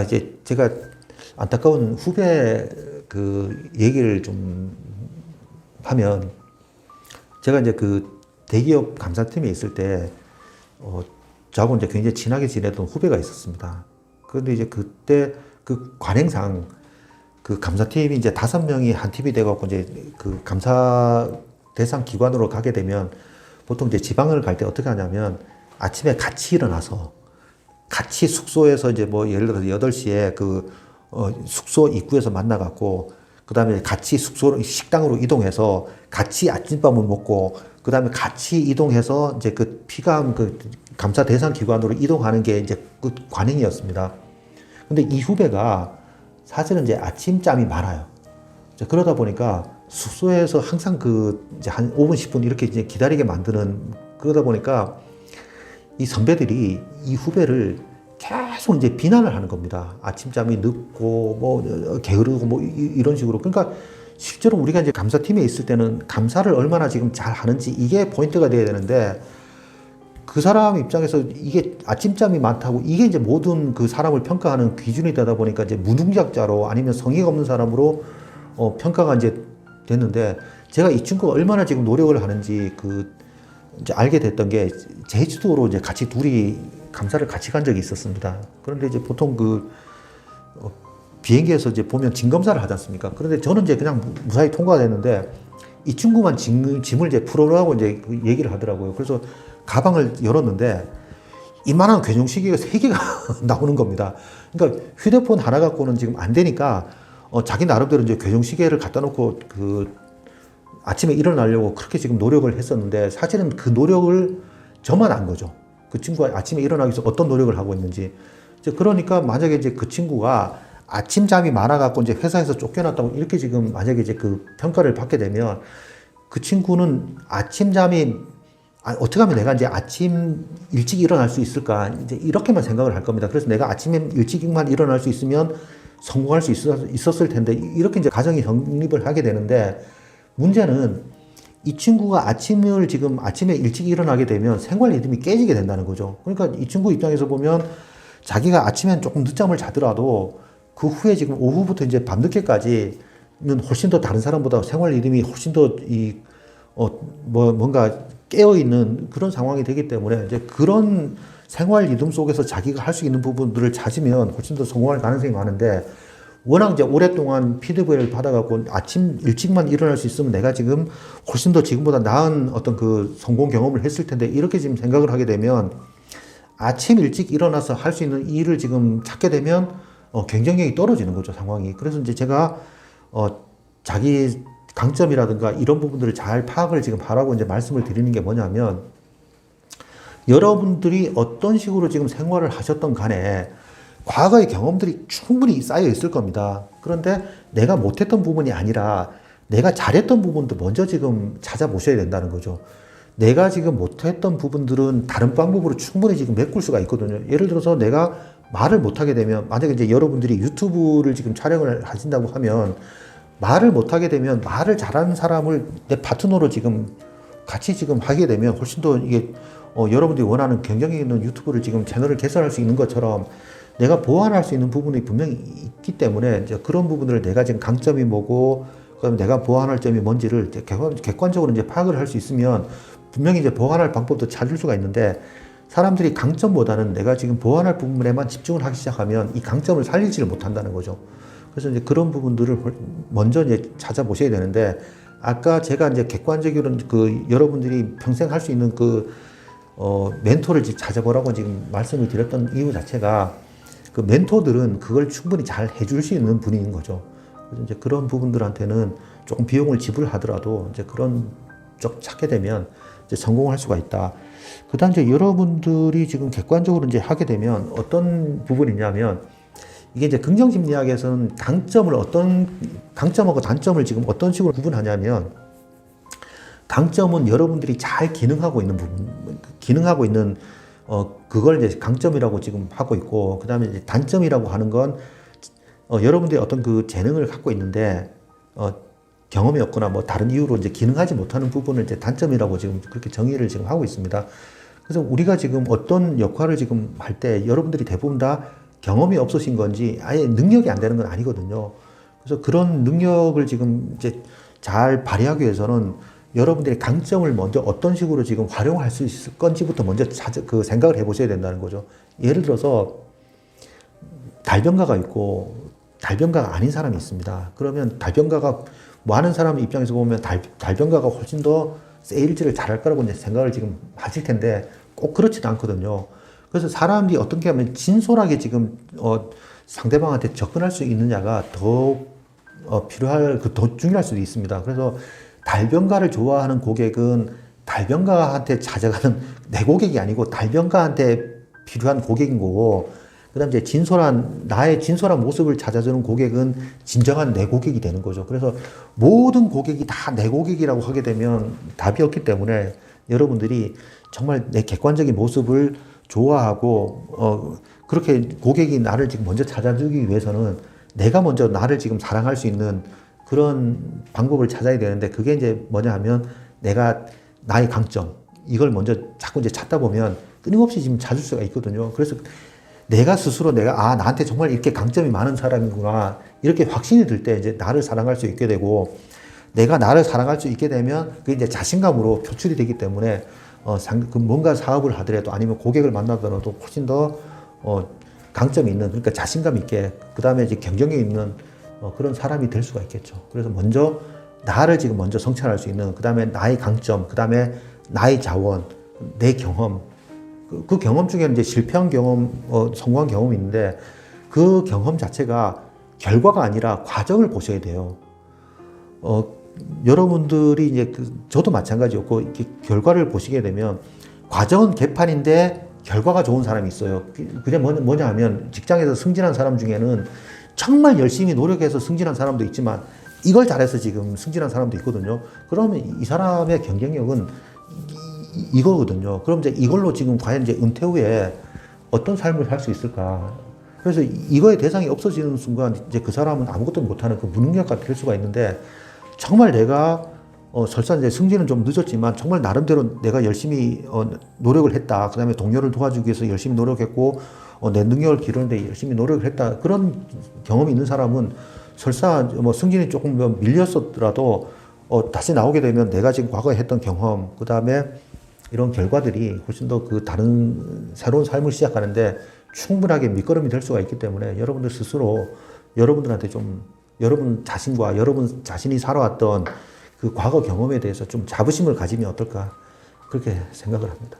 이제 제가 안타까운 후배 그 얘기를 좀 하면, 제가 이제 그 대기업 감사팀에 있을 때, 저하고 이제 굉장히 친하게 지내던 후배가 있었습니다. 그런데 이제 그때 그 관행상 그 감사팀이 이제 5명이 한 팀이 돼갖고 이제 그 감사 대상 기관으로 가게 되면 보통 이제 지방을 갈 때 어떻게 하냐면 아침에 같이 일어나서 같이 숙소에서 이제 뭐 예를 들어서 8시에 그 숙소 입구에서 만나갖고 그 다음에 같이 숙소 식당으로 이동해서 같이 아침밥을 먹고 그 다음에 같이 이동해서 이제 그 피감 그 감사 대상 기관으로 이동하는 게 이제 그 관행이었습니다. 근데 이 후배가 사실은 이제 아침잠이 많아요. 그러다 보니까 숙소에서 항상 그 이제 한 5분, 10분 이렇게 이제 기다리게 만드는, 그러다 보니까 이 선배들이 이 후배를 계속 이제 비난을 하는 겁니다. 아침잠이 늦고 뭐 게으르고 뭐 이런 식으로. 그러니까 실제로 우리가 이제 감사팀에 있을 때는 감사를 얼마나 지금 잘 하는지 이게 포인트가 돼야 되는데, 그 사람 입장에서 이게 아침잠이 많다고 이게 이제 모든 그 사람을 평가하는 기준이 되다 보니까 이제 무능력자로 아니면 성의가 없는 사람으로 평가가 이제 됐는데, 제가 이 친구가 얼마나 지금 노력을 하는지 그 이제 알게 됐던 게, 제주도로 이제 같이 둘이 감사를 같이 간 적이 있었습니다. 그런데 이제 보통 그 비행기에서 이제 보면 짐 검사를 하지 않습니까? 그런데 저는 이제 그냥 무사히 통과가 됐는데 이 친구만 짐을 이제 풀어라고 이제 얘기를 하더라고요. 그래서 가방을 열었는데 이만한 괴종시계가 3개가 나오는 겁니다. 그러니까 휴대폰 하나 갖고는 지금 안 되니까 자기 나름대로 이제 괴종시계를 갖다 놓고 그 아침에 일어나려고 그렇게 지금 노력을 했었는데, 사실은 그 노력을 저만 안 거죠. 그 친구가 아침에 일어나기 위해서 어떤 노력을 하고 있는지. 그러니까 만약에 이제 그 친구가 아침잠이 많아갖고 이제 회사에서 쫓겨났다고 이렇게 지금 만약에 이제 그 평가를 받게 되면, 그 친구는 아침잠이 어떻게 하면 내가 이제 아침 일찍 일어날 수 있을까, 이제 이렇게만 생각을 할 겁니다. 그래서 내가 아침에 일찍만 일어날 수 있으면 성공할 수 있었을 텐데, 이렇게 이제 가정이 정립을 하게 되는데, 문제는 이 친구가 아침에 일찍 일어나게 되면 생활 리듬이 깨지게 된다는 거죠. 그러니까 이 친구 입장에서 보면 자기가 아침엔 조금 늦잠을 자더라도 그 후에 지금 오후부터 이제 밤늦게까지는 훨씬 더 다른 사람보다 생활 리듬이 훨씬 더 뭔가 깨어있는 그런 상황이 되기 때문에, 이제 그런 생활 리듬 속에서 자기가 할 수 있는 부분들을 찾으면 훨씬 더 성공할 가능성이 많은데, 워낙 이제 오랫동안 피드백을 받아갖고 아침 일찍만 일어날 수 있으면 내가 지금 훨씬 더 지금보다 나은 어떤 그 성공 경험을 했을 텐데, 이렇게 지금 생각을 하게 되면 아침 일찍 일어나서 할 수 있는 일을 지금 찾게 되면 경쟁력이 떨어지는 거죠, 상황이. 그래서 이제 제가 자기 강점이라든가 이런 부분들을 잘 파악을 지금 하라고 이제 말씀을 드리는 게 뭐냐면, 여러분들이 어떤 식으로 지금 생활을 하셨던 간에 과거의 경험들이 충분히 쌓여 있을 겁니다. 그런데 내가 못했던 부분이 아니라 내가 잘했던 부분도 먼저 지금 찾아보셔야 된다는 거죠. 내가 지금 못했던 부분들은 다른 방법으로 충분히 지금 메꿀 수가 있거든요. 예를 들어서 내가 말을 못하게 되면, 만약에 이제 여러분들이 유튜브를 지금 촬영을 하신다고 하면, 말을 못하게 되면 말을 잘하는 사람을 내 파트너로 지금 같이 지금 하게 되면 훨씬 더 이게 여러분들이 원하는 경쟁력 있는 유튜브를 지금 채널을 개설할 수 있는 것처럼 내가 보완할 수 있는 부분이 분명히 있기 때문에, 이제 그런 부분들을 내가 지금 강점이 뭐고, 그다음에 내가 보완할 점이 뭔지를 객관적으로 이제 파악을 할 수 있으면 분명히 이제 보완할 방법도 찾을 수가 있는데, 사람들이 강점보다는 내가 지금 보완할 부분에만 집중을 하기 시작하면 이 강점을 살리지를 못한다는 거죠. 그래서 이제 그런 부분들을 먼저 이제 찾아보셔야 되는데, 아까 제가 이제 객관적으로 그 여러분들이 평생 할 수 있는 그 멘토를 찾아보라고 지금 말씀을 드렸던 이유 자체가, 그 멘토들은 그걸 충분히 잘 해줄 수 있는 분인 거죠. 그래서 이제 그런 부분들한테는 조금 비용을 지불하더라도 이제 그런 쪽 찾게 되면 이제 성공할 수가 있다. 그다음 이제 여러분들이 지금 객관적으로 이제 하게 되면 어떤 부분이냐면, 이게 이제 긍정심리학에서는 강점하고 단점을 지금 어떤 식으로 구분하냐면, 강점은 여러분들이 잘 기능하고 있는 부분, 기능하고 있는 그걸 이제 강점이라고 지금 하고 있고, 그 다음에 이제 단점이라고 하는 건 여러분들이 어떤 그 재능을 갖고 있는데 경험이 없거나 뭐 다른 이유로 이제 기능하지 못하는 부분을 이제 단점이라고 지금 그렇게 정의를 지금 하고 있습니다. 그래서 우리가 지금 어떤 역할을 지금 할 때 여러분들이 대부분 다 경험이 없으신 건지 아예 능력이 안 되는 건 아니거든요. 그래서 그런 능력을 지금 이제 잘 발휘하기 위해서는 여러분들의 강점을 먼저 어떤 식으로 지금 활용할 수 있을 건지부터 먼저 그 생각을 해보셔야 된다는 거죠. 예를 들어서 달변가가 있고 달변가가 아닌 사람이 있습니다. 그러면 달변가가 뭐 하는 사람 입장에서 보면 달변가가 훨씬 더 세일즈를 잘할 거라고 이제 생각을 지금 하실 텐데 꼭 그렇지도 않거든요. 그래서 사람들이 어떻게 하면 진솔하게 지금 상대방한테 접근할 수 있느냐가 더 더 중요할 수도 있습니다. 그래서 달변가를 좋아하는 고객은 달변가한테 찾아가는 내 고객이 아니고 달변가한테 필요한 고객인 거고, 그다음 이제 나의 진솔한 모습을 찾아주는 고객은 진정한 내 고객이 되는 거죠. 그래서 모든 고객이 다 내 고객이라고 하게 되면 답이 없기 때문에 여러분들이 정말 내 객관적인 모습을 좋아하고 그렇게 고객이 나를 지금 먼저 찾아주기 위해서는 내가 먼저 나를 지금 사랑할 수 있는 그런 방법을 찾아야 되는데, 그게 이제 뭐냐 하면 나의 강점, 이걸 먼저 자꾸 이제 찾다 보면 끊임없이 지금 찾을 수가 있거든요. 그래서 내가 스스로 나한테 정말 이렇게 강점이 많은 사람이구나, 이렇게 확신이 들 때 이제 나를 사랑할 수 있게 되고, 내가 나를 사랑할 수 있게 되면 그게 이제 자신감으로 표출이 되기 때문에 뭔가 사업을 하더라도 아니면 고객을 만나더라도 훨씬 더 강점이 있는, 그러니까 자신감 있게, 그 다음에 이제 경쟁력 있는 그런 사람이 될 수가 있겠죠. 그래서 먼저 나를 지금 먼저 성찰할 수 있는, 그 다음에 나의 강점, 그 다음에 나의 자원, 내 경험, 그 경험 중에는 이제 실패한 경험, 성공한 경험이 있는데, 그 경험 자체가 결과가 아니라 과정을 보셔야 돼요. 여러분들이 이제 저도 마찬가지였고, 이렇게 결과를 보시게 되면 과정은 개판인데 결과가 좋은 사람이 있어요. 그게 뭐냐 하면 직장에서 승진한 사람 중에는 정말 열심히 노력해서 승진한 사람도 있지만 이걸 잘해서 지금 승진한 사람도 있거든요. 그러면 이 사람의 경쟁력은 이거거든요. 그럼 이제 이걸로 지금 과연 이제 은퇴 후에 어떤 삶을 살 수 있을까? 그래서 이거의 대상이 없어지는 순간 이제 그 사람은 아무것도 못하는 그 무능력가 될 수가 있는데, 정말 내가 설사 이제 승진은 좀 늦었지만 정말 나름대로 내가 열심히 노력을 했다. 그다음에 동료를 도와주기 위해서 열심히 노력했고 내 능력을 기르는데 열심히 노력을 했다. 그런 경험이 있는 사람은 설사 뭐 승진이 조금 밀렸었더라도 다시 나오게 되면 내가 지금 과거에 했던 경험, 그다음에 이런 결과들이 훨씬 더 그 다른 새로운 삶을 시작하는데 충분하게 밑거름이 될 수가 있기 때문에, 여러분들 스스로 여러분들한테 좀 여러분 자신과 여러분 자신이 살아왔던 그 과거 경험에 대해서 좀 자부심을 가지면 어떨까, 그렇게 생각을 합니다.